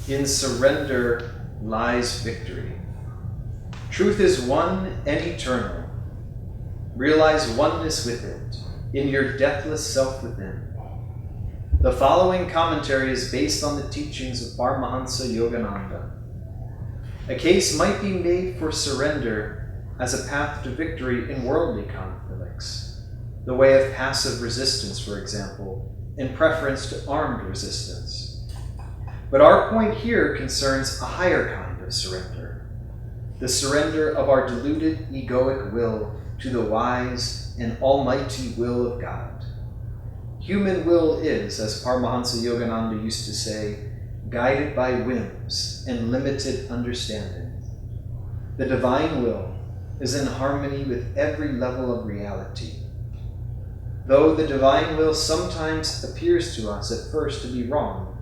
In surrender lies victory. Truth is one and eternal. Realize oneness with it in your deathless self within. The following commentary is based on the teachings of Paramahansa Yogananda. A case might be made for surrender as a path to victory in worldly conflicts, the way of passive resistance, for example, in preference to armed resistance. But our point here concerns a higher kind of surrender, the surrender of our deluded egoic will to the wise and almighty will of God. Human will is, as Paramahansa Yogananda used to say, guided by whims and limited understanding. The divine will is in harmony with every level of reality. Though the divine will sometimes appears to us at first to be wrong,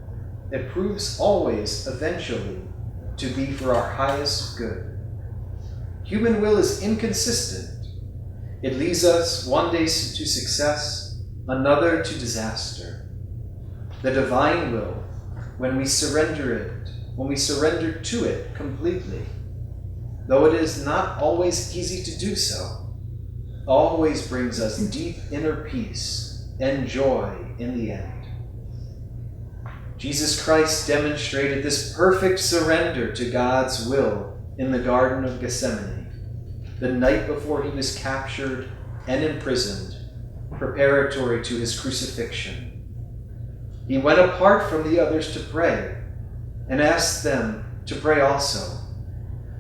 it proves always, eventually, to be for our highest good. Human will is inconsistent. It leads us one day to success, another to disaster. The divine will, when we surrender to it completely, though it is not always easy to do so, always brings us deep inner peace and joy in the end. Jesus Christ demonstrated this perfect surrender to God's will in the Garden of Gethsemane, the night before he was captured and imprisoned, preparatory to his crucifixion. He went apart from the others to pray and asked them to pray also.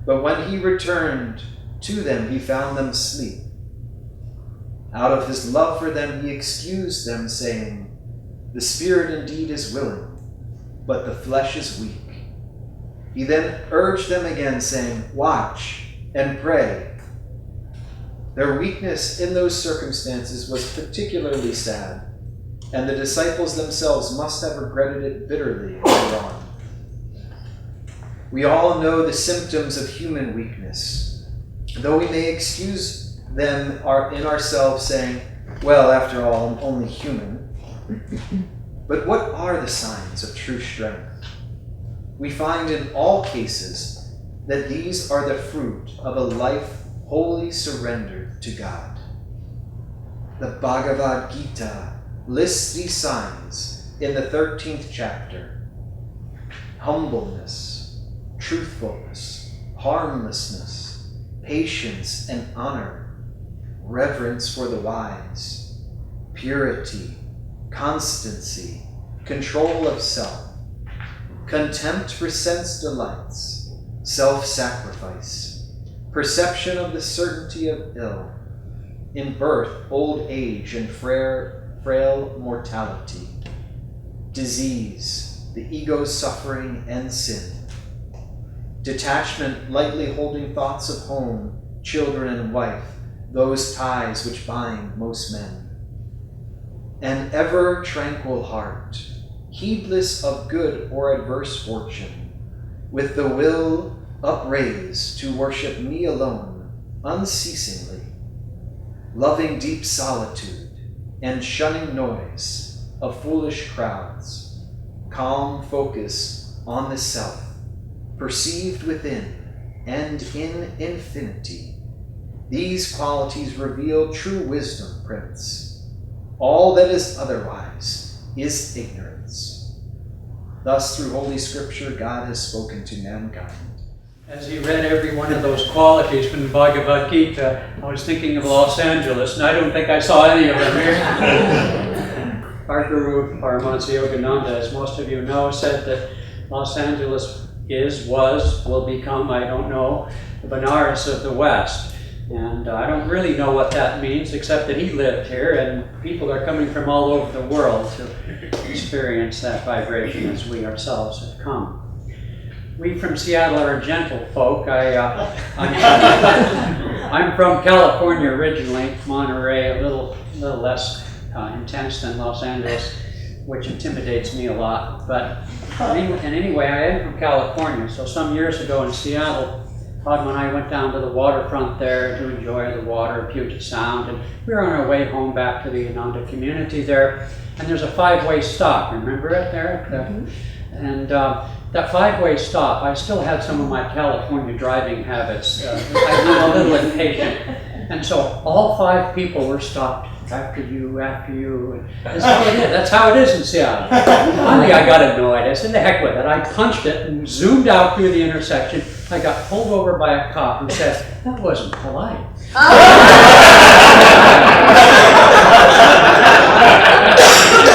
But when he returned to them, he found them asleep. Out of his love for them, he excused them, saying, "The spirit indeed is willing, but the flesh is weak." He then urged them again, saying, "Watch and pray." Their weakness in those circumstances was particularly sad, and the disciples themselves must have regretted it bitterly later on. We all know the symptoms of human weakness, though we may excuse them in ourselves, saying, "Well, after all, I'm only human." But what are the signs of true strength? We find in all cases that these are the fruit of a life wholly surrendered to God. The Bhagavad Gita lists these signs in the 13th chapter: humbleness, truthfulness, harmlessness, patience and honor, reverence for the wise, purity, constancy, control of self, contempt for sense delights, self-sacrifice, perception of the certainty of ill, in birth, old age, and frail mortality, disease, the ego's suffering and sin, detachment, lightly holding thoughts of home, children and wife, those ties which bind most men, an ever tranquil heart, heedless of good or adverse fortune, with the will upraised to worship me alone unceasingly, loving deep solitude and shunning noise of foolish crowds, calm focus on the self, perceived within and in infinity. These qualities reveal true wisdom, Prince. All that is otherwise is ignorance. Thus, through Holy Scripture, God has spoken to mankind. As he read every one of those qualities from the Bhagavad Gita, I was thinking of Los Angeles, and I don't think I saw any of them here. Our Guru, Paramahansa Yogananda, as most of you know, said that Los Angeles will become, I don't know, the Benares of the West. And I don't really know what that means, except that he lived here, and people are coming from all over the world to experience that vibration as we ourselves have come. We from Seattle are gentle folk. I'm from California originally, Monterey, a little less intense than Los Angeles, which intimidates me a lot. But anyway, I am from California. So some years ago in Seattle, Padma and I went down to the waterfront there to enjoy the water of Puget Sound, and we were on our way home back to the Ananda community there. And there's a 5-way stop. Remember it there? And that five-way stop, I still had some of my California driving habits. I'm a little impatient. And so all five people were stopped. After you. That's how it is in Seattle. Finally, I got annoyed. I said, the heck with it. I punched it and zoomed out through the intersection. I got pulled over by a cop who said, that wasn't polite.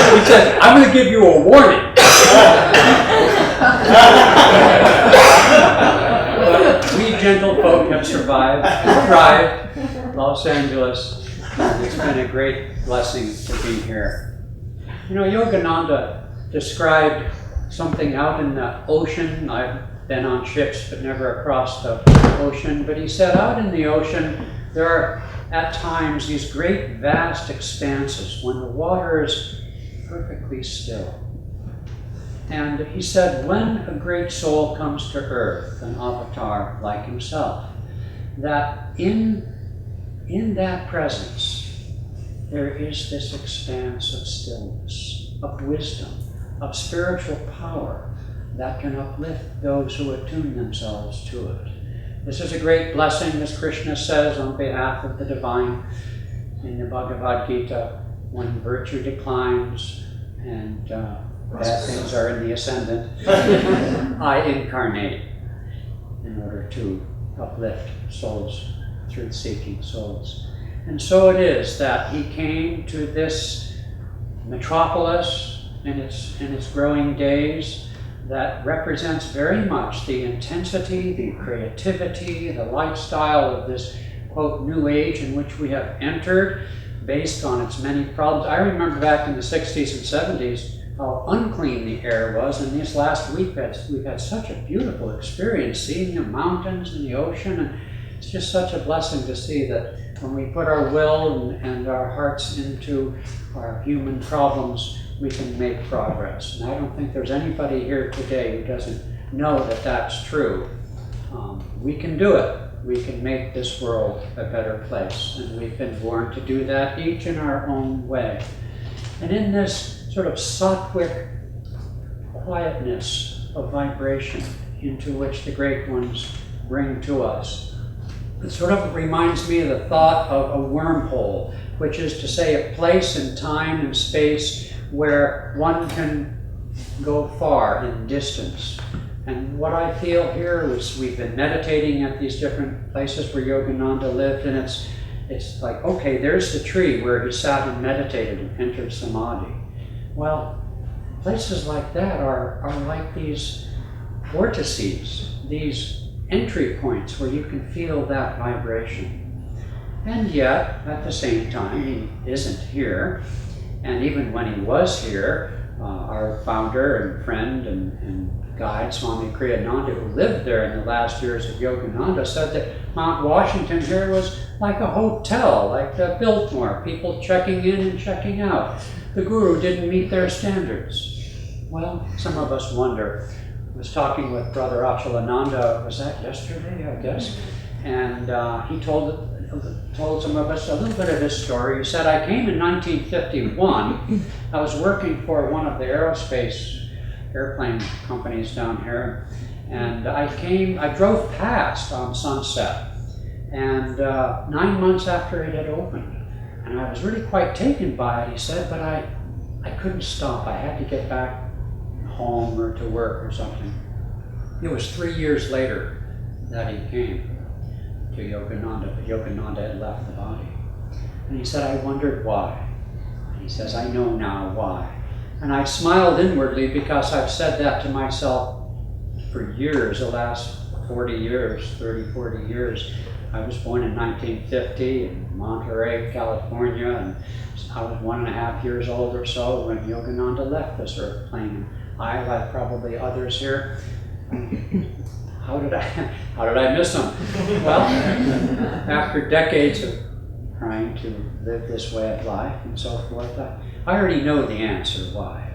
He said, I'm going to give you a warning. But we gentle folk have survived, thrived. Los Angeles. It's been a great blessing to be here. You know, Yogananda described something out in the ocean. I've been on ships but never across the ocean. But he said out in the ocean there are at times these great vast expanses when the water is perfectly still. And he said when a great soul comes to earth, an avatar like himself, that in that presence, there is this expanse of stillness, of wisdom, of spiritual power that can uplift those who attune themselves to it. This is a great blessing, as Krishna says on behalf of the divine in the Bhagavad Gita, when virtue declines and bad things are in the ascendant. I incarnate in order to uplift souls, truth-seeking souls. And so it is that he came to this metropolis in its growing days that represents very much the intensity, the creativity, the lifestyle of this, quote, new age in which we have entered based on its many problems. I remember back in the 60s and 70s how unclean the air was, and this last week we've had such a beautiful experience seeing the mountains and the ocean, and it's just such a blessing to see that when we put our will and our hearts into our human problems, we can make progress. And I don't think there's anybody here today who doesn't know that that's true. We can do it. We can make this world a better place, and we've been born to do that, each in our own way. And in this sort of sattvic quietness of vibration into which the great ones bring to us, it sort of reminds me of the thought of a wormhole, which is to say a place in time and space where one can go far in distance. And what I feel here is we've been meditating at these different places where Yogananda lived, and it's like, okay, there's the tree where he sat and meditated and entered samadhi. Well, places like that are like these vortices, these entry points where you can feel that vibration. And yet, at the same time, he isn't here. And even when he was here, our founder and friend and guide, Swami Kriyananda, who lived there in the last years of Yogananda, said that Mount Washington here was like a hotel, like the Biltmore, people checking in and checking out. The Guru didn't meet their standards. Well, some of us wonder. I was talking with Brother Achalananda, was that yesterday, I guess? And he told some of us a little bit of his story. He said, I came in 1951. I was working for one of the aerospace airplane companies down here. And I drove past on Sunset. And 9 months after it had opened. And I was really quite taken by it, he said, but I couldn't stop. I had to get back home or to work or something. It was 3 years later that he came to Yogananda, but Yogananda had left the body. And he said, I wondered why. And he says, I know now why. And I smiled inwardly because I've said that to myself for years, the last 40 years, 30, 40 years. I was born in 1950 in Monterey, California, and I was 1.5 years old or so when Yogananda left this earth plane. I, like probably others here, how did I miss him? Well, after decades of trying to live this way of life and so forth, I already know the answer why.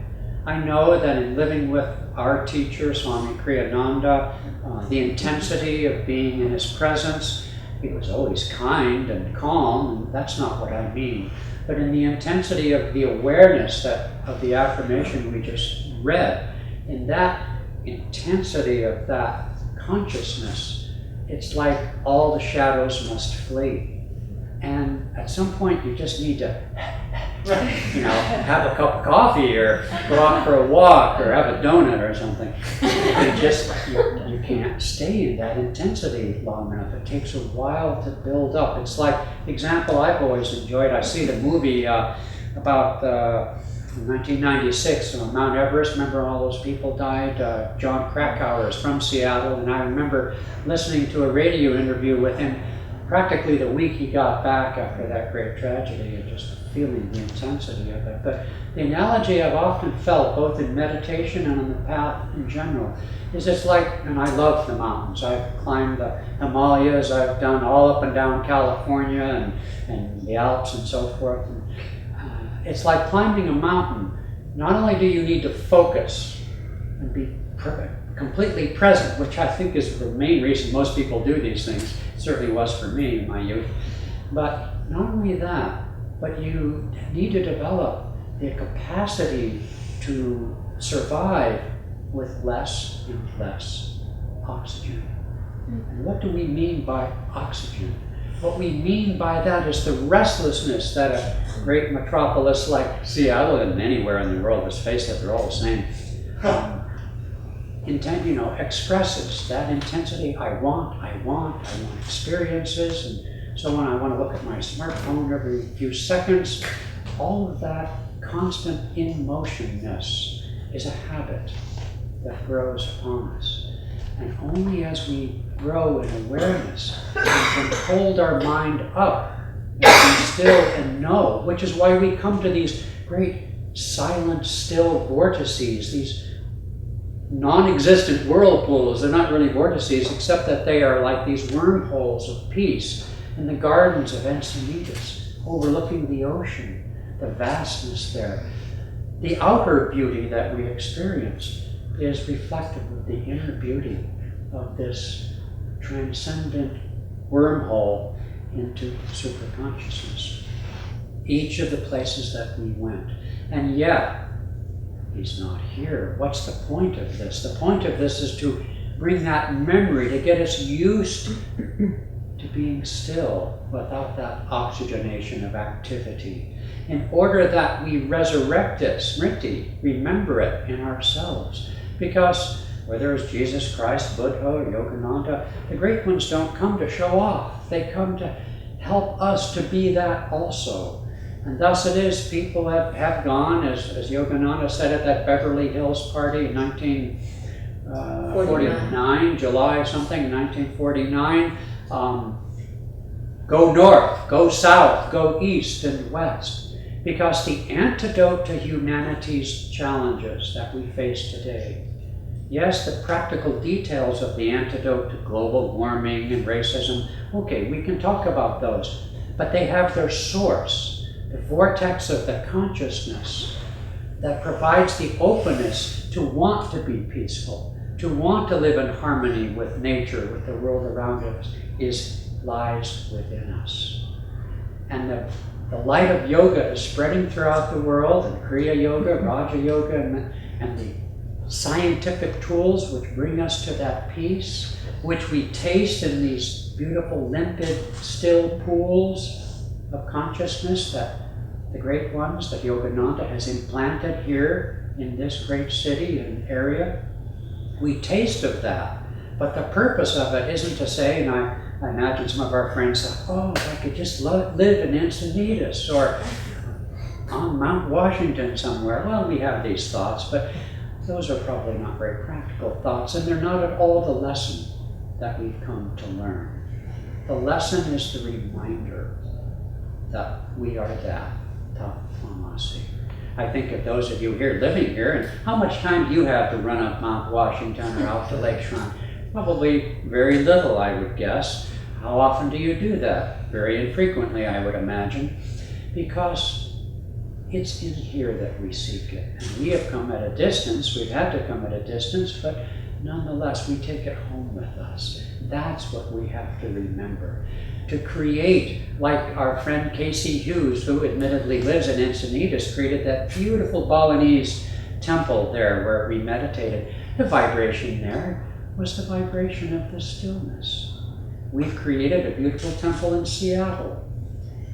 I know that in living with our teacher, Swami Kriyananda, the intensity of being in his presence, he was always kind and calm, and that's not what I mean. But in the intensity of the awareness of the affirmation we just read, in that intensity of that consciousness, it's like all the shadows must flee. And at some point you just need to, have a cup of coffee or go out for a walk or have a donut or something. You can't stay in that intensity long enough. It takes a while to build up. It's like the example I've always enjoyed. I see the movie about 1996 on Mount Everest. Remember all those people died? John Krakauer is from Seattle, and I remember listening to a radio interview with him practically the week he got back after that great tragedy, and just feeling the intensity of it. But the analogy I've often felt, both in meditation and on the path in general, is it's like, and I love the mountains. I've climbed the Himalayas, I've done all up and down California and the Alps and so forth. And, it's like climbing a mountain. Not only do you need to focus and be completely present, which I think is the main reason most people do these things. It certainly was for me in my youth. But not only that, but you need to develop the capacity to survive with less and less oxygen. And what do we mean by oxygen? What we mean by that is the restlessness that a great metropolis like Seattle and anywhere in the world, let's face it, they're all the same, expresses that intensity. I want experiences, and so on. I want to look at my smartphone every few seconds. All of that constant in motionness is a habit that grows upon us. And only as we grow in awareness and can hold our mind up and be still and know, which is why we come to these great silent, still vortices, these non-existent whirlpools. They're not really vortices, except that they are like these wormholes of peace in the gardens of Encinitas, overlooking the ocean, the vastness there. The outer beauty that we experience is reflective of the inner beauty of this transcendent wormhole into superconsciousness. Each of the places that we went. And yet, he's not here. What's the point of this? The point of this is to bring that memory, to get us used to being still without that oxygenation of activity, in order that we resurrect it, smriti, remember it in ourselves. Because whether it's Jesus Christ, Buddha, or Yogananda, the great ones don't come to show off. They come to help us to be that also. And thus it is people have gone, as Yogananda said at that Beverly Hills party in 1949, July something, 1949, go north, go south, go east and west. Because the antidote to humanity's challenges that we face today, yes, the practical details of the antidote to global warming and racism, okay, we can talk about those, but they have their source, the vortex of the consciousness that provides the openness to want to be peaceful, to want to live in harmony with nature, with the world around us, lies within us. And the light of yoga is spreading throughout the world, and Kriya Yoga, Raja Yoga, and the scientific tools which bring us to that peace, which we taste in these beautiful, limpid, still pools of consciousness that the great ones that Yogananda has implanted here in this great city and area. We taste of that, but the purpose of it isn't to say, and I imagine some of our friends say, oh, if I could just live in Encinitas or on Mount Washington somewhere. Well, we have these thoughts, but those are probably not very practical thoughts, and they're not at all the lesson that we've come to learn. The lesson is the reminder that we are that Tathamasi. I think of those of you here living here, and how much time do you have to run up Mount Washington or out to Lake Shrine? Probably very little, I would guess. How often do you do that? Very infrequently, I would imagine, because it's in here that we seek it. And we have come at a distance, we've had to come at a distance, but nonetheless, we take it home with us. That's what we have to remember. To create, like our friend Casey Hughes, who admittedly lives in Encinitas, created that beautiful Balinese temple there where we meditated. The vibration there was the vibration of the stillness. We've created a beautiful temple in Seattle,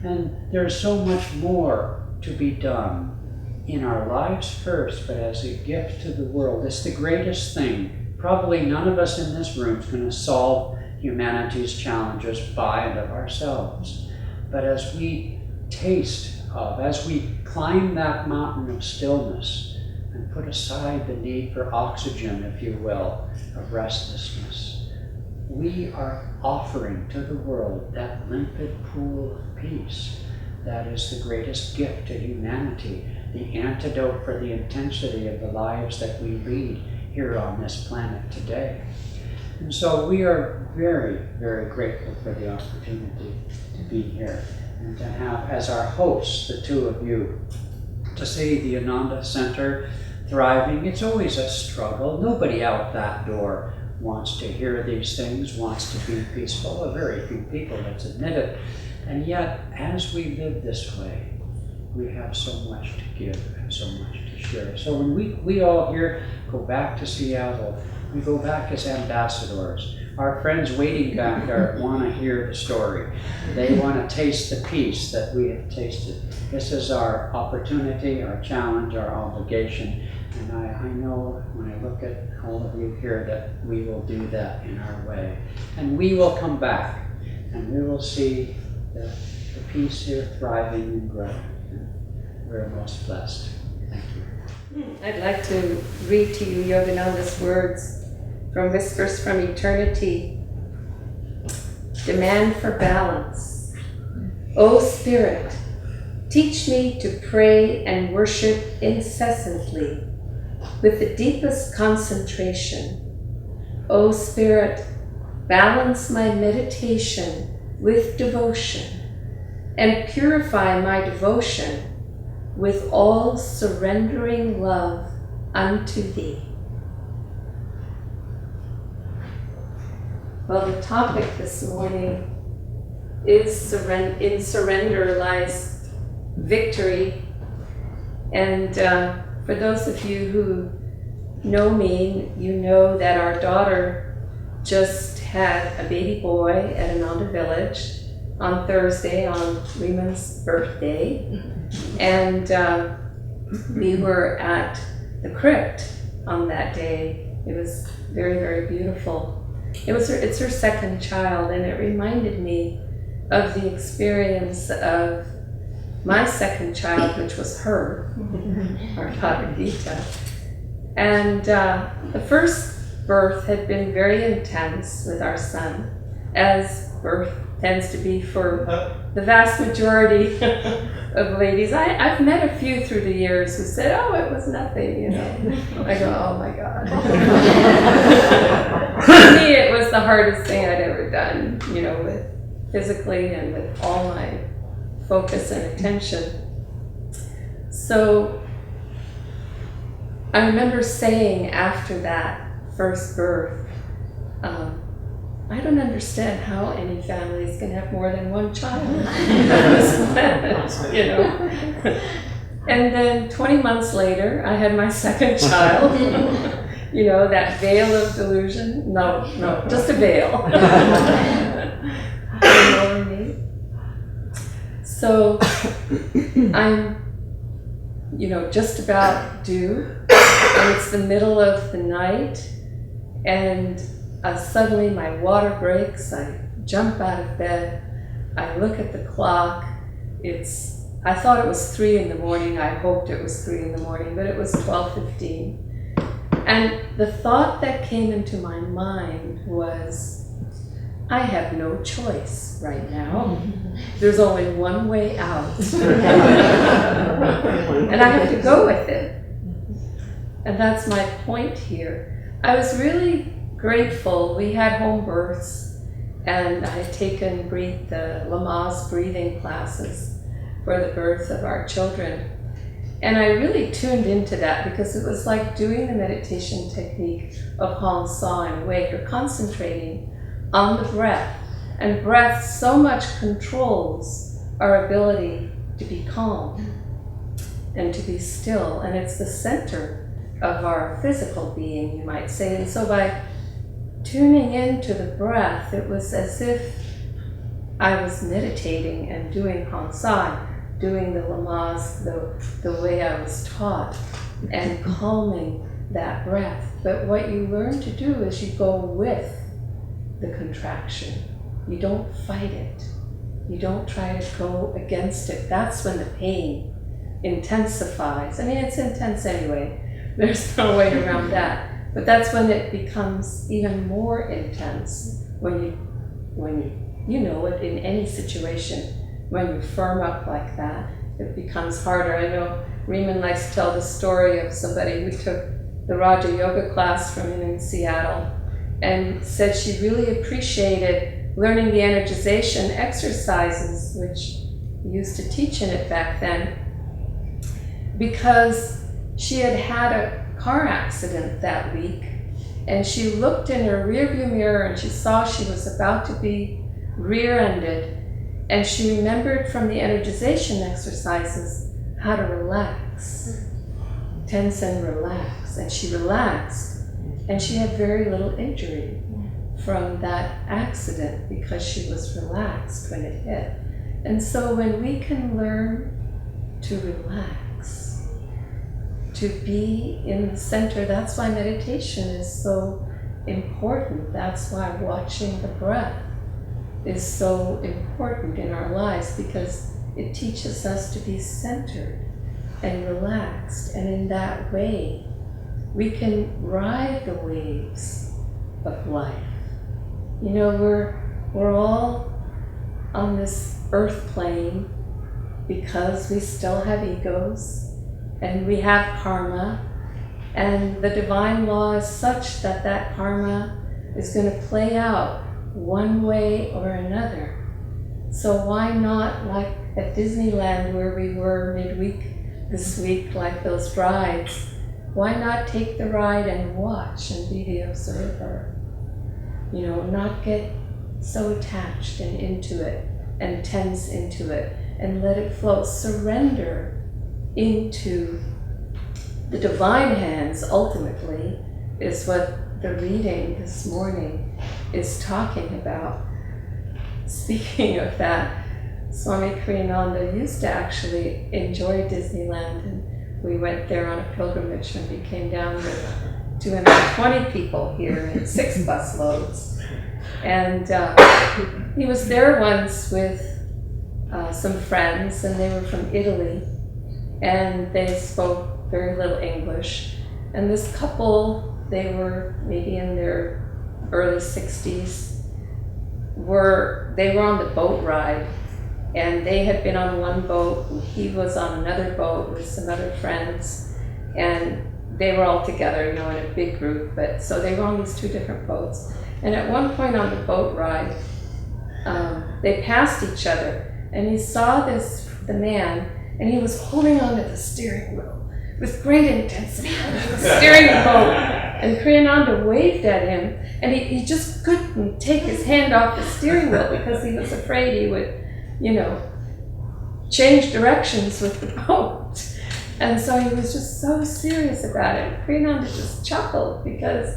and there's so much more to be done in our lives first, but as a gift to the world. It's the greatest thing. Probably none of us in this room is going to solve humanity's challenges by and of ourselves. But as we taste of, as we climb that mountain of stillness and put aside the need for oxygen, if you will, of restlessness, we are offering to the world that limpid pool of peace that is the greatest gift to humanity, the antidote for the intensity of the lives that we lead here on this planet today. And so we are very, very grateful for the opportunity to be here and to have as our hosts the two of you, to see the Ananda Center thriving. It's always a struggle. Nobody out that door wants to hear these things, wants to be peaceful. A very few people, let's admit it. And yet, as we live this way, we have so much to give and so much to share. So when we all here go back to Seattle, we go back as ambassadors. Our friends waiting back there want to hear the story. They want to taste the peace that we have tasted. This is our opportunity, our challenge, our obligation. And I know when I look at all of you here that we will do that in our way. And we will come back and we will see the peace here thriving and growing. We're most blessed. Thank you. I'd like to read to you Yogananda's words from Whispers from Eternity. Demand for balance. O Spirit, teach me to pray and worship incessantly with the deepest concentration. O Spirit, balance my meditation with devotion and purify my devotion with all surrendering love unto Thee. Well, the topic this morning is in surrender lies victory. And for those of you who know me, you know that our daughter just had a baby boy at Ananda Village on Thursday, on Reeman's birthday. And we were at the crypt on that day. It was very, very beautiful. It's her second child, and it reminded me of the experience of my second child, which was her, our daughter Gita. And the first birth had been very intense with our son, as birth tends to be for the vast majority of ladies. I've met a few through the years who said, oh, it was nothing, you know. I go, oh my God. For me, it was the hardest thing I'd ever done, you know, with physically and with all my focus and attention. So I remember saying after that first birth, I don't understand how any families can have more than one child on this planet, you know. And then 20 months later, I had my second child. You know, that veil of delusion. No, just a veil. Over me. So I'm, you know, just about due, and it's the middle of the night, and suddenly my water breaks. I jump out of bed. I look at the clock. I thought it was 3 in the morning. I hoped it was 3 in the morning, but it was 12:15. And the thought that came into my mind was, I have no choice right now. There's only one way out. And I have to go with it. And that's my point here. I was really grateful. We had home births, and I had taken the Lamaze breathing classes for the birth of our children. And I really tuned into that because it was like doing the meditation technique of Hong Sa in a way. You're concentrating on the breath, and breath so much controls our ability to be calm and to be still. And it's the center of our physical being, you might say. And so by tuning into the breath, it was as if I was meditating and doing Hansai, doing the Lamaze the way I was taught, and calming that breath. But what you learn to do is you go with the contraction. You don't fight it. You don't try to go against it. That's when the pain intensifies. I mean, it's intense anyway. There's no way around that. But that's when it becomes even more intense, when you know it in any situation. When you firm up like that, it becomes harder. I know Riemann likes to tell the story of somebody who took the Raja Yoga class from him in Seattle and said she really appreciated learning the energization exercises, which we used to teach in it back then, because she had had a car accident that week, and she looked in her rearview mirror and she saw she was about to be rear-ended, and she remembered from the energization exercises how to relax, tense and relax, and she relaxed, and she had very little injury from that accident because she was relaxed when it hit. And so when we can learn to relax, to be in the center, that's why meditation is so important. That's why watching the breath is so important in our lives, because it teaches us to be centered and relaxed, and in that way we can ride the waves of life. You know, we're all on this earth plane because we still have egos and we have karma, and the divine law is such that that karma is going to play out one way or another. So why not, like at Disneyland where we were midweek this week, like those rides, why not take the ride and watch and be the observer? You know, not get so attached and into it and tense into it, and let it flow. Surrender into the divine hands, ultimately, is what the reading this morning is talking about. Speaking of that, Swami Kriyananda used to actually enjoy Disneyland, and we went there on a pilgrimage when we came down with 220 people here in 6 bus loads. And he was there once with some friends, and they were from Italy, and they spoke very little English. And this couple, they were maybe in their early 60s, they were on the boat ride, and they had been on one boat, and he was on another boat with some other friends, and they were all together, you know, in a big group. But so they were on these 2 different boats, and at one point on the boat ride, they passed each other, and he saw the man, and he was holding onto the steering wheel with great intensity, steering the boat. And Kriyananda waved at him, and he just couldn't take his hand off the steering wheel because he was afraid he would, you know, change directions with the boat. And so he was just so serious about it. Kriyananda just chuckled because,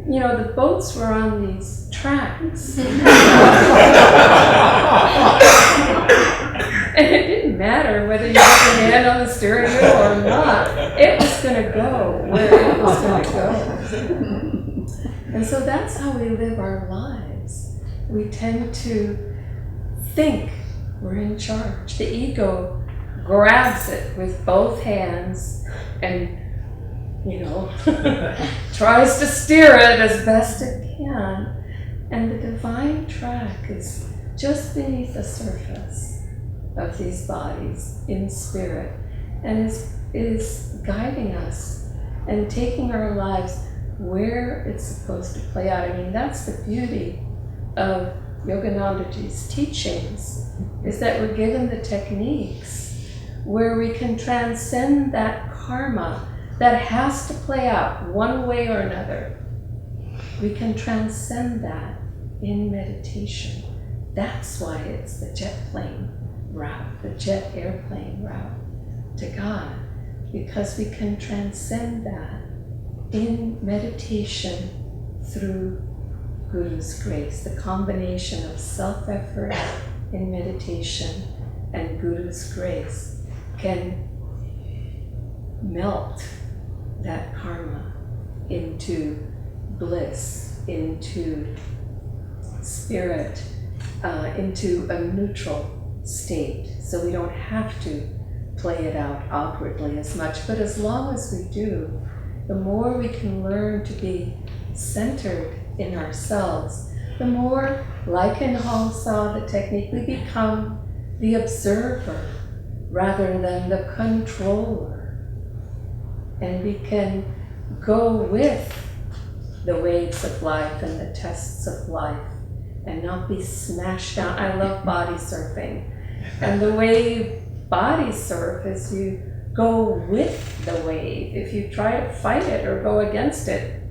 you know, the boats were on these tracks. And it didn't matter whether you had your hand on the steering wheel or not. It was going to go where it was going to go. And so that's how we live our lives. We tend to think we're in charge. The ego grabs it with both hands and, you know, tries to steer it as best it can. And the divine track is just beneath the surface of these bodies in spirit, and is guiding us and taking our lives where it's supposed to play out. I mean, that's the beauty of Yoganandaji's teachings, is that we're given the techniques where we can transcend that karma that has to play out one way or another. We can transcend that in meditation. That's why it's the jet plane route, the jet airplane route to God, because we can transcend that in meditation through Guru's grace, the combination of self-effort in meditation and Guru's grace can melt that karma into bliss, into spirit, into a neutral state. So we don't have to play it out outwardly as much, but as long as we do, the more we can learn to be centered in ourselves, the more, like in Hong Sa, the technique, we become the observer rather than the controller. And we can go with the waves of life and the tests of life and not be smashed down. I love body surfing. And the way you body surf is you go with the wave. If you try to fight it or go against it,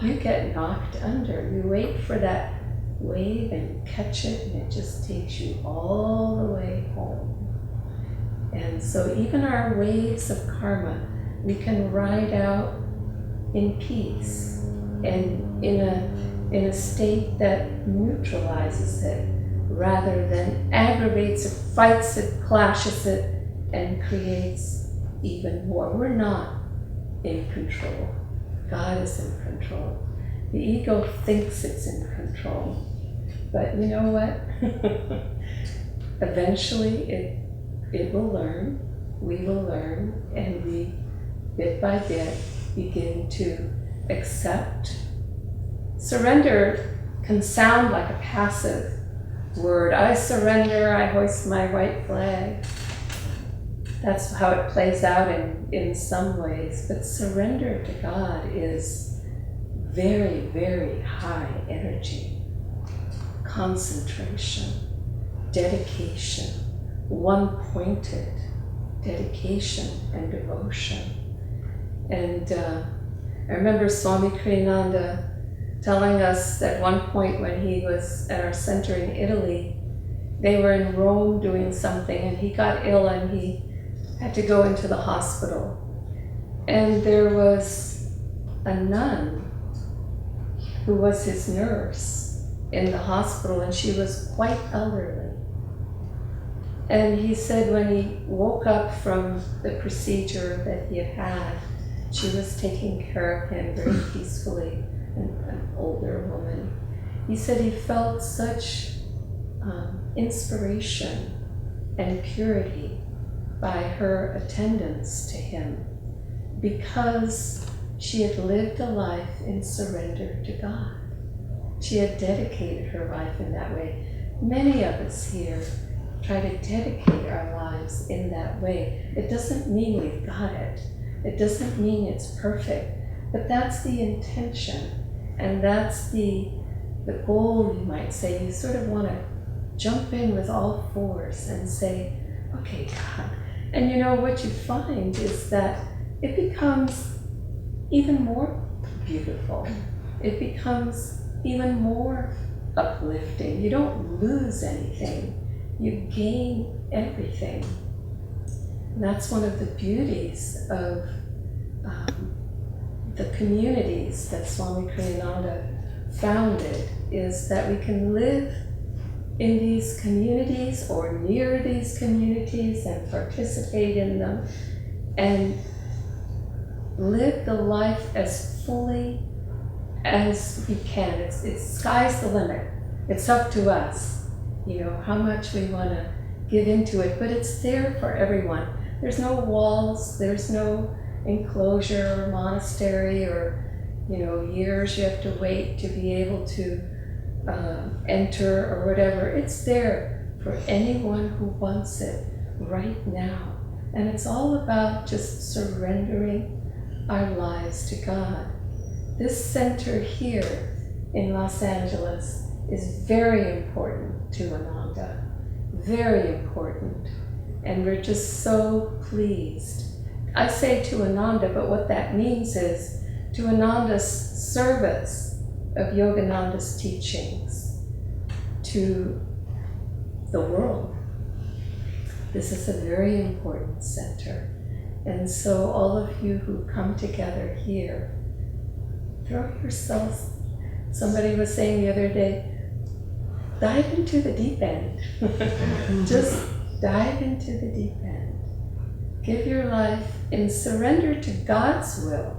you get knocked under. You wait for that wave and you catch it, and it just takes you all the way home. And so even our waves of karma, we can ride out in peace and in a state that neutralizes it rather than aggravates it, fights it, clashes it, and creates even more. We're not in control. God is in control. The ego thinks it's in control. But you know what? Eventually it will learn, we will learn, and we, bit by bit, begin to accept. Surrender can sound like a passive word. I surrender, I hoist my white flag. That's how it plays out in some ways. But surrender to God is very, very high energy. Concentration, dedication, one-pointed dedication and devotion. And I remember Swami Kriyananda telling us at one point when he was at our center in Italy, they were in Rome doing something and he got ill and he had to go into the hospital. And there was a nun who was his nurse in the hospital, and she was quite elderly. And he said when he woke up from the procedure that he had had, she was taking care of him very peacefully, an older woman. He said he felt such inspiration and purity by her attendance to him because she had lived a life in surrender to God. She had dedicated her life in that way. Many of us here try to dedicate our lives in that way. It doesn't mean we've got it. It doesn't mean it's perfect, but that's the intention, and that's the goal, you might say. You sort of want to jump in with all fours and say, okay, God. And you know, what you find is that it becomes even more beautiful. It becomes even more uplifting. You don't lose anything. You gain everything. And that's one of the beauties of the communities that Swami Kriyananda founded, is that we can live in these communities or near these communities and participate in them and live the life as fully as we can. It's sky's the limit. It's up to us, you know, how much we want to give into it, but it's there for everyone. There's no walls, there's no enclosure or monastery or, you know, years you have to wait to be able to enter or whatever. It's there for anyone who wants it right now. And it's all about just surrendering our lives to God. This center here in Los Angeles is very important to Ananda, very important. And we're just so pleased. I say to Ananda, but what that means is to Ananda's service of Yogananda's teachings to the world. This is a very important center. And so all of you who come together here throw yourselves. Somebody was saying the other day, dive into the deep end. Just dive into the deep end. Give your life in surrender to God's will.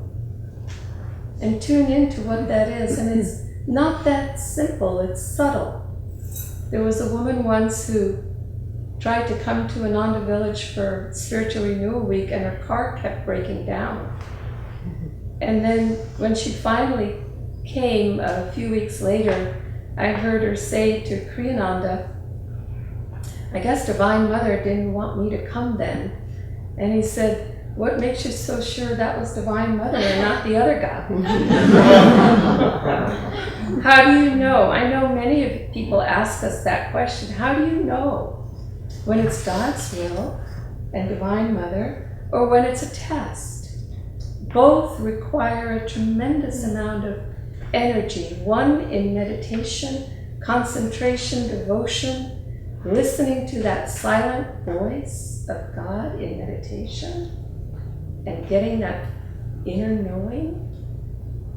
And tune into what that is. And it's not that simple, it's subtle. There was a woman once who tried to come to Ananda Village for Spiritual Renewal Week, and her car kept breaking down. And then when she finally came a few weeks later, I heard her say to Kriyananda, I guess Divine Mother didn't want me to come then. And he said, what makes you so sure that was Divine Mother and not the other guy? How do you know? I know many of people ask us that question. How do you know when it's God's will and Divine Mother, or when it's a test? Both require a tremendous amount of energy. One in meditation, concentration, devotion, listening to that silent voice of God in meditation, and getting that inner knowing.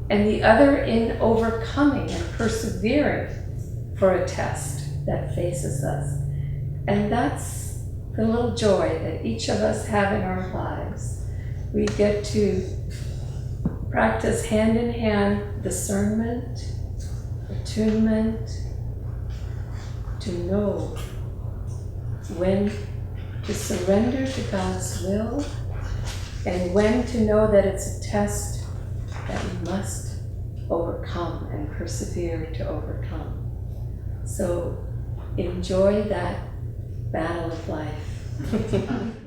And the other in overcoming and persevering for a test that faces us. And that's the little joy that each of us have in our lives. We get to practice hand in hand discernment, attunement, to know when to surrender to God's will, and when to know that it's a test that we must overcome and persevere to overcome. So enjoy that battle of life.